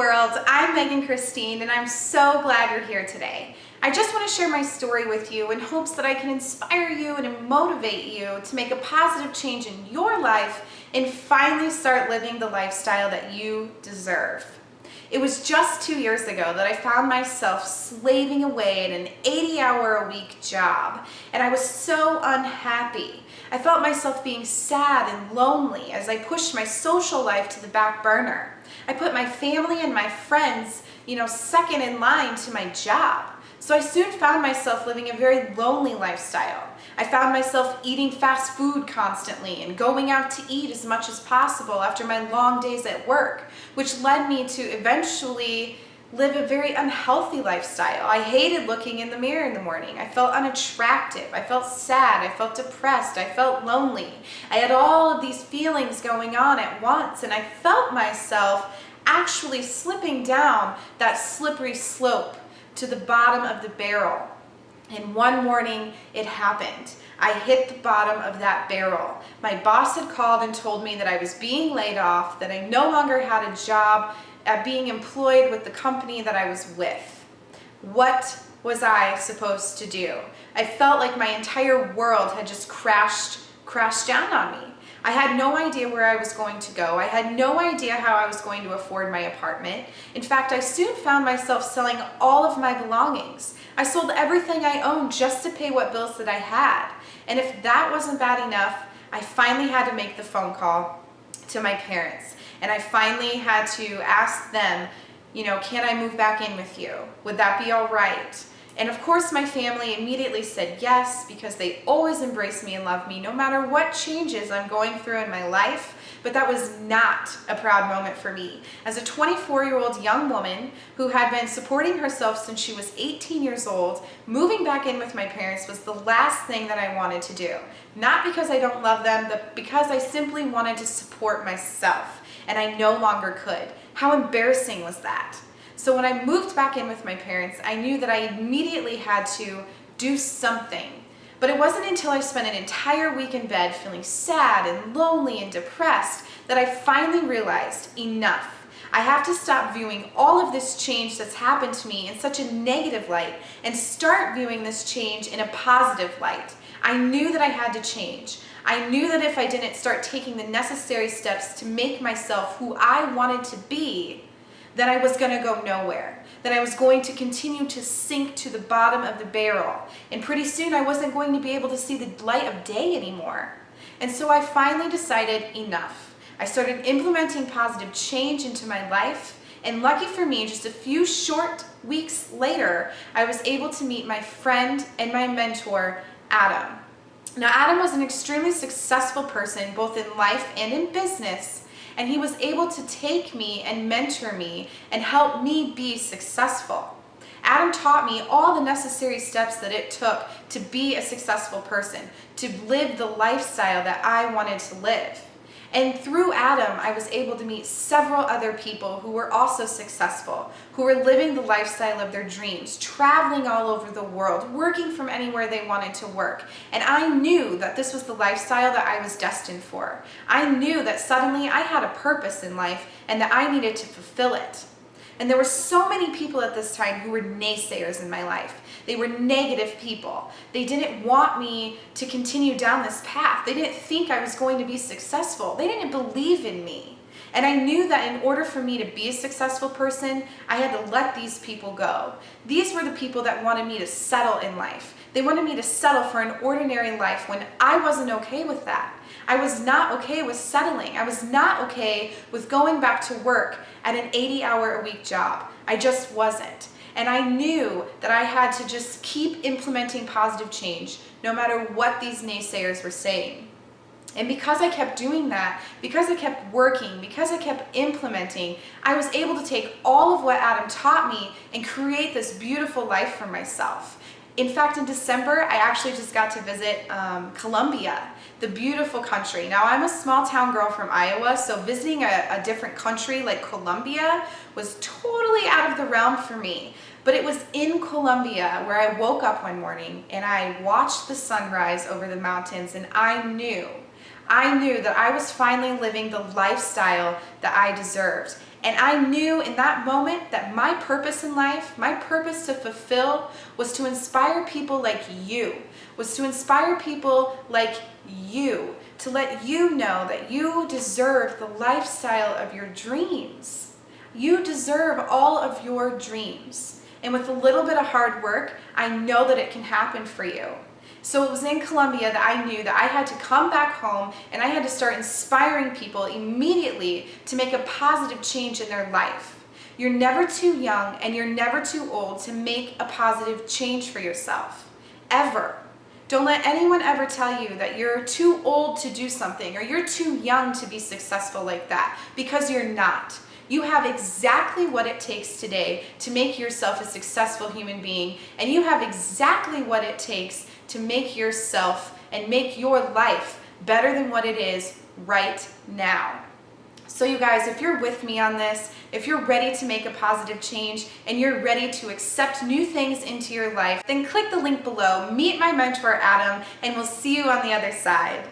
world, I'm Megan Christine and I'm so glad you're here today. I just want to share my story with you in hopes that I can inspire you and motivate you to make a positive change in your life and finally start living the lifestyle that you deserve. It was just 2 years ago that I found myself slaving away at an 80-hour-a-week job, and I was so unhappy. I felt myself being sad and lonely as I pushed my social life to the back burner. I put my family and my friends, second in line to my job. So I soon found myself living a very lonely lifestyle. I found myself eating fast food constantly and going out to eat as much as possible after my long days at work, which led me to eventually live a very unhealthy lifestyle. I hated looking in the mirror in the morning. I felt unattractive. I felt sad. I felt depressed. I felt lonely. I had all of these feelings going on at once, and I felt myself actually slipping down that slippery slope to the bottom of the barrel. And one morning it happened. I hit the bottom of that barrel. My boss had called and told me that I was being laid off, that I no longer had a job at being employed with the company that I was with. What was I supposed to do? I felt like my entire world had just crashed down on me. I had no idea where I was going to go. I had no idea how I was going to afford my apartment. In fact, I soon found myself selling all of my belongings. I sold everything I owned just to pay what bills that I had. And if that wasn't bad enough, I finally had to make the phone call to my parents. And I finally had to ask them, can I move back in with you? Would that be all right? And of course, my family immediately said yes, because they always embrace me and love me no matter what changes I'm going through in my life. But that was not a proud moment for me. As a 24-year-old young woman who had been supporting herself since she was 18 years old, moving back in with my parents was the last thing that I wanted to do. Not because I don't love them, but because I simply wanted to support myself, and I no longer could. How embarrassing was that? So when I moved back in with my parents, I knew that I immediately had to do something. But it wasn't until I spent an entire week in bed feeling sad and lonely and depressed that I finally realized enough. I have to stop viewing all of this change that's happened to me in such a negative light and start viewing this change in a positive light. I knew that I had to change. I knew that if I didn't start taking the necessary steps to make myself who I wanted to be, that I was going to go nowhere, that I was going to continue to sink to the bottom of the barrel, and pretty soon I wasn't going to be able to see the light of day anymore. And so I finally decided enough. I started implementing positive change into my life, and lucky for me, just a few short weeks later, I was able to meet my friend and my mentor, Adam. Now, Adam was an extremely successful person, both in life and in business, and he was able to take me and mentor me and help me be successful. Adam taught me all the necessary steps that it took to be a successful person, to live the lifestyle that I wanted to live. And through Adam, I was able to meet several other people who were also successful, who were living the lifestyle of their dreams, traveling all over the world, working from anywhere they wanted to work. And I knew that this was the lifestyle that I was destined for. I knew that suddenly I had a purpose in life and that I needed to fulfill it. And there were so many people at this time who were naysayers in my life. They were negative people. They didn't want me to continue down this path. They didn't think I was going to be successful. They didn't believe in me. And I knew that in order for me to be a successful person, I had to let these people go. These were the people that wanted me to settle in life. They wanted me to settle for an ordinary life when I wasn't okay with that. I was not okay with settling. I was not okay with going back to work at an 80-hour-a-week job. I just wasn't. And I knew that I had to just keep implementing positive change no matter what these naysayers were saying. And because I kept doing that, because I kept working, because I kept implementing, I was able to take all of what Adam taught me and create this beautiful life for myself. In fact, in December, I actually just got to visit Colombia, the beautiful country. Now, I'm a small town girl from Iowa, so visiting a different country like Colombia was totally out of the realm for me. But it was in Colombia where I woke up one morning and I watched the sunrise over the mountains, and I knew that I was finally living the lifestyle that I deserved. And I knew in that moment that my purpose in life, my purpose to fulfill, was to inspire people like you, was to inspire people like you, to let you know that you deserve the lifestyle of your dreams. You deserve all of your dreams. And with a little bit of hard work, I know that it can happen for you. So it was in Colombia that I knew that I had to come back home and I had to start inspiring people immediately to make a positive change in their life. You're never too young and you're never too old to make a positive change for yourself. Ever. Don't let anyone ever tell you that you're too old to do something or you're too young to be successful like that, because you're not. You have exactly what it takes today to make yourself a successful human being, and you have exactly what it takes to make yourself and make your life better than what it is right now. So you guys, if you're with me on this, if you're ready to make a positive change and you're ready to accept new things into your life, then click the link below, meet my mentor Adam, and we'll see you on the other side.